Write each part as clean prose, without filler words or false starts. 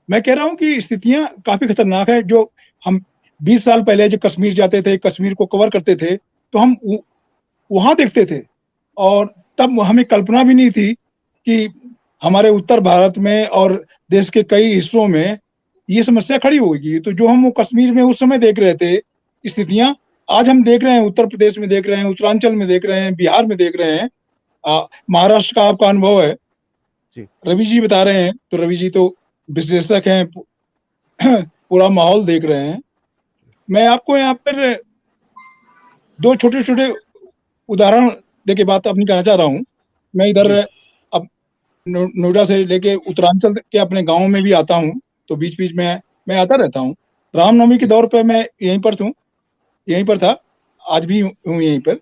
मैं कह रहा हूँ कि स्थितियां काफी खतरनाक है। जो हम 20 साल पहले जब कश्मीर जाते थे, कश्मीर को कवर करते थे, तो हम वहां देखते थे, और तब हमें कल्पना भी नहीं थी कि हमारे उत्तर भारत में और देश के कई हिस्सों में ये समस्या खड़ी होगी। तो जो हम वो कश्मीर में उस समय देख रहे थे स्थितियां, आज हम देख रहे हैं, उत्तर प्रदेश में देख रहे हैं, उत्तरांचल में देख रहे हैं, बिहार में देख रहे हैं। महाराष्ट्र का आपका अनुभव है, जी रवि जी बता रहे हैं, तो रवि जी तो विश्लेषक हैं, पूरा माहौल देख रहे हैं। मैं आपको यहाँ पर दो छोटे छोटे उदाहरण देके बात अपनी कहना चाह रहा हूँ। मैं इधर जी अब नोएडा से लेके उत्तरांचल के अपने गांव में भी आता हूँ, तो बीच बीच में मैं आता रहता हूँ। रामनवमी के जी दौर पे मैं यहीं पर था, आज भी हूँ यहीं पर।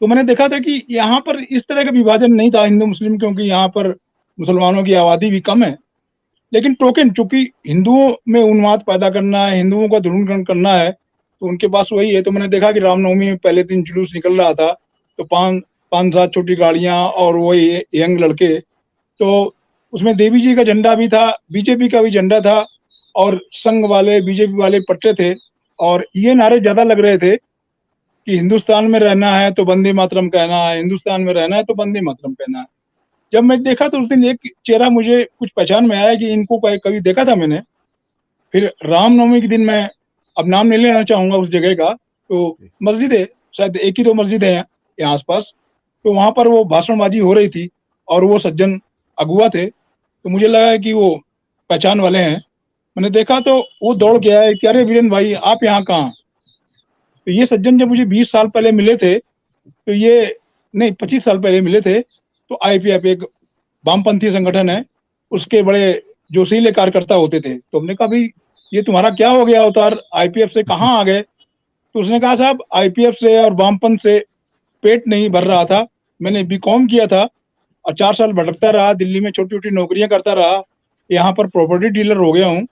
तो मैंने देखा था कि यहाँ पर इस तरह का विभाजन नहीं था हिंदू मुस्लिम, क्योंकि यहाँ पर मुसलमानों की आबादी भी कम है। लेकिन टोकन, चूंकि हिंदुओं में उन्माद पैदा करना है, हिंदुओं का ध्रुवीकरण करना है, तो उनके पास वही है। तो मैंने देखा कि रामनवमी में पहले दिन जुलूस निकल रहा था, तो पांच पांच सात छोटी गाड़ियां और वही यंग लड़के, तो उसमें देवी जी का झंडा भी था, बीजेपी का भी झंडा था, और संघ वाले बीजेपी वाले पट्टे थे, और ये नारे ज्यादा लग रहे थे कि हिंदुस्तान में रहना है तो वंदे मातरम कहना है, हिंदुस्तान में रहना है तो वंदे मातरम कहना है। जब मैं देखा तो उस दिन एक चेहरा मुझे कुछ पहचान में आया कि इनको कभी देखा था मैंने। फिर रामनवमी के दिन मैं, अब नाम नहीं लेना चाहूंगा उस जगह का, तो जी मस्जिद है, शायद एक ही दो मस्जिद है यहाँ आसपास, तो वहां पर वो भाषणबाजी हो रही थी, और वो सज्जन अगुआ थे, तो मुझे लगा कि वो पहचान वाले हैं। मैंने देखा तो वो दौड़ के आए कि अरे वीरेंद्र भाई, आप यहाँ कहाँ। तो ये सज्जन जब मुझे 20 साल पहले मिले थे, तो ये, नहीं 25 साल पहले मिले थे, तो आईपीएफ एक वामपंथी संगठन है, उसके बड़े जोशीले कार्यकर्ता होते थे। तो हमने कहा भाई, ये तुम्हारा क्या हो गया अवतार, आईपीएफ से कहाँ आ गए। तो उसने कहा साहब, आईपीएफ से और वामपंथ से पेट नहीं भर रहा था, मैंने बीकॉम किया था, और 4 साल भटकता रहा, दिल्ली में छोटी छोटी नौकरियां करता रहा, यहाँ पर प्रॉपर्टी डीलर हो गया हूँ,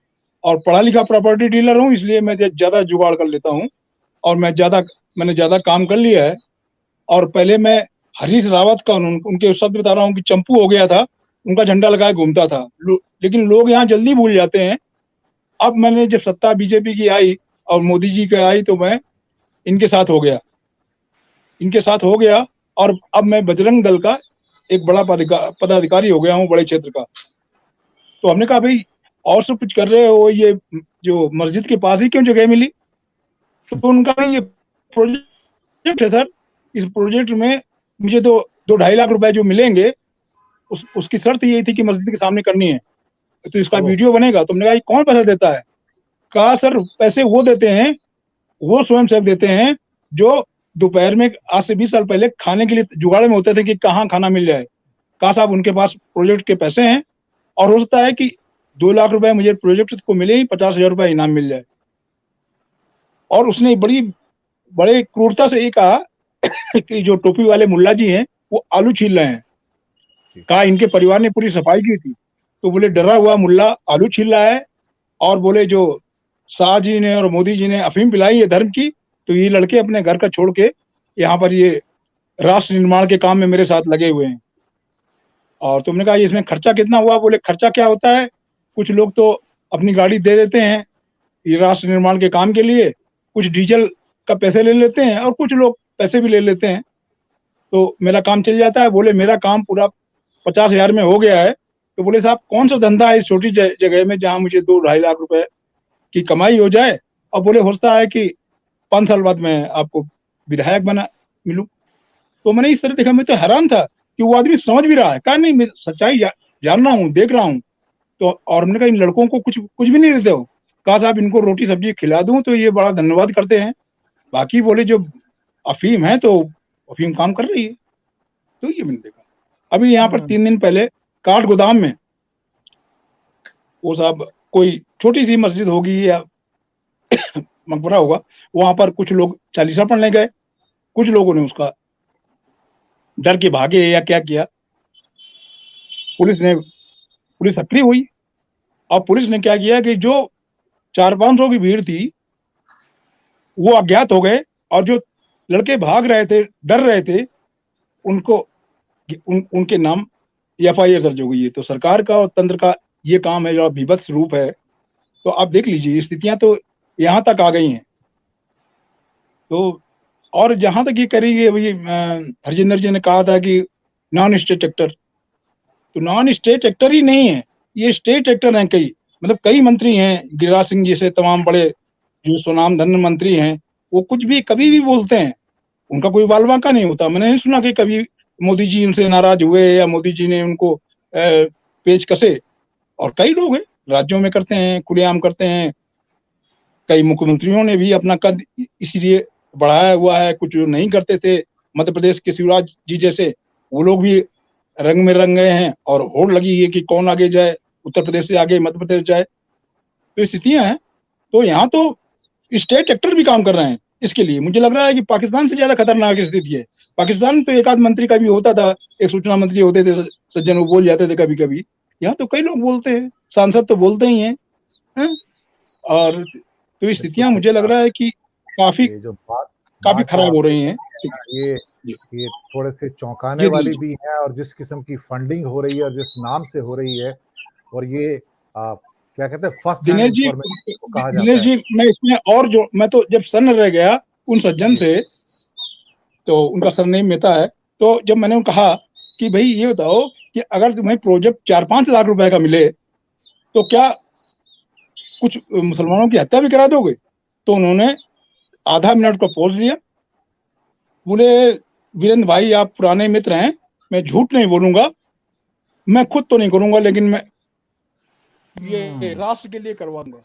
और पढ़ा लिखा प्रॉपर्टी डीलर हूँ, इसलिए मैं ज्यादा जुगाड़ कर लेता हूँ, और मैंने ज्यादा काम कर लिया है। और पहले मैं हरीश रावत का, उनके शब्द बता रहा हूँ, कि चंपू हो गया था, उनका झंडा लगाए घूमता था। लेकिन लोग यहाँ जल्दी भूल जाते हैं। अब मैंने जब सत्ता बीजेपी की आई और मोदी जी की आई, तो मैं इनके साथ हो गया, इनके साथ हो गया, और अब मैं बजरंग दल का एक बड़ा पदाधिकारी हो गया हूँ, बड़े क्षेत्र का। तो हमने कहा भाई, और सब कुछ कर रहे हो, ये जो मस्जिद के पास ही क्यों जगह मिली। तो उनका नहीं, ये प्रोजेक्ट है सर, इस प्रोजेक्ट में मुझे तो 2-2.5 लाख रुपए जो मिलेंगे, उसकी शर्त यही थी कि मस्जिद के सामने करनी है, तो इसका ओ वीडियो बनेगा। तो हमने कहा कौन पैसा देता है। कहा सर, पैसे वो देते हैं, वो स्वयं सेवक देते हैं, जो दोपहर में आज से 20 साल पहले खाने के लिए जुगाड़ में होते थे कि कहाँ खाना मिल जाए। कहा साहब, उनके पास प्रोजेक्ट के पैसे हैं, और हो सकता है कि 2 लाख रुपए मुझे प्रोजेक्ट को मिले ही, 50,000 रुपए इनाम मिल जाए। और उसने बड़े क्रूरता से ये कहा कि जो टोपी वाले मुल्ला जी हैं, वो आलू छील रहे हैं। जी कहा इनके परिवार ने पूरी सफाई की थी, तो बोले डरा हुआ मुल्ला आलू छील रहा है, और बोले जो शाह जी ने और मोदी जी ने अफीम पिलाई है धर्म की, तो ये लड़के अपने घर का छोड़ के यहाँ पर ये राष्ट्र निर्माण के काम में मेरे साथ लगे हुए हैं। और तुमने कहा इसमें खर्चा कितना हुआ। बोले खर्चा क्या होता है, कुछ लोग तो अपनी गाड़ी दे देते हैं ये राष्ट्र निर्माण के काम के लिए, कुछ डीजल का पैसे ले लेते हैं, और कुछ लोग पैसे भी ले लेते हैं, तो मेरा काम चल जाता है। बोले मेरा काम पूरा 50,000 में हो गया है। तो बोले साहब, कौन सा धंधा है इस छोटी जगह में जहाँ मुझे 2-2.5 लाख रुपए की कमाई हो जाए। और बोले होता है कि 5 साल बाद मैं आपको विधायक बना मिलूं। तो मैंने इस तरह देखा, मैं तो हैरान था कि वो आदमी समझ भी रहा है। कहा नहीं, मैं सच्चाई जान रहा हूँ, देख रहा हूँ। तो और मैंने कहा इन लड़कों को कुछ कुछ भी नहीं देते हो। कहा साहब, इनको रोटी सब्जी खिला दूं तो ये बड़ा धन्यवाद करते हैं, बाकी बोले जो अफीम है, तो अफीम काम कर रही है। तो ये मैंने देखा। अभी यहाँ पर हाँ 3 दिन पहले काठ गोदाम में, वो साहब कोई छोटी सी मस्जिद होगी या मकबरा होगा, वहां पर कुछ लोग चालीसा पढ़ने गए, कुछ लोगों ने उसका डर के भागे या क्या किया, पुलिस सक्रिय हुई, और पुलिस ने क्या किया कि जो 400-500 की भीड़ थी, वो अज्ञात हो गए, और जो लड़के भाग रहे थे, डर रहे थे, उनको उनके नाम एफआईआर दर्ज हो गई है। तो सरकार का और तंत्र का ये काम है जो विभत्स रूप है, तो आप देख लीजिए स्थितियां तो यहाँ तक आ गई हैं। तो और जहां तक ये करेंगे, वही हरजिंदर जी ने कहा था कि नॉन स्टेट एक्टर, तो नॉन स्टेट एक्टर ही नहीं है, ये स्टेट एक्टर हैं कई, मतलब कई मंत्री हैं, गिरिराज सिंह जैसे तमाम बड़े जो सुनाम धन्य मंत्री हैं, वो कुछ भी कभी भी बोलते हैं, उनका कोई बाल बांका नहीं होता। मैंने नहीं सुना कि कभी मोदी जी उनसे नाराज हुए या मोदी जी ने उनको पेच कसे। और कई लोग हैं राज्यों में करते हैं, खुलेआम करते हैं। कई मुख्यमंत्रियों ने भी अपना कद इसलिए बढ़ाया हुआ है, कुछ जो नहीं करते थे, मध्य प्रदेश के शिवराज जी जैसे, वो लोग भी रंग में रंग गए हैं और होड़ लगी है कि कौन आगे जाए, उत्तर प्रदेश से आगे मध्य प्रदेश जाए। तो स्थितियां हैं। तो यहाँ तो स्टेट एक्टर भी काम कर रहे हैं इसके लिए। मुझे लग रहा है कि पाकिस्तान से ज्यादा खतरनाक स्थिति है। पाकिस्तान में तो एक आध मंत्री का भी होता था, एक सूचना मंत्री होते थे सज्जन, वो बोल जाते थे कभी कभी। यहाँ तो कई लोग बोलते हैं, सांसद तो बोलते ही हैं। और तो बिल्कुल स्थितियां सही मुझे लग कहा। रहा है कि काफी ये जो बात काफी बात जो खराब हो आपने रही हैं। की ना, ये थोड़े से चौंकाने जी वाली जी भी है, और जिस किस्म की फंडिंग हो रही है और जिस नाम से हो रही है, और ये क्या कहते हैं, first hand Dinesh ji, information को कहा दिनेश जाता है। जी, मैं इसमें और जो, मैं तो जब सन्न रह गया उन सज्जन जी से, तो उनका सरनेम मेहता है, तो जब मैंने उनको कहा कि भाई ये बताओ कि अगर तुम्हें प्रोजेक्ट 4-5 लाख रुपए का मिले तो क्या कुछ मुसलमानों की हत्या भी करा दोगे? तो उन्होंने आधा मिनट का पॉज लिया, बोले वीरेंद्र भाई आप पुराने मित्र हैं, मैं झूठ नहीं बोलूंगा, मैं खुद तो नहीं करूंगा लेकिन मैं ये हम्म राष्ट्र के लिए करवाऊंगा।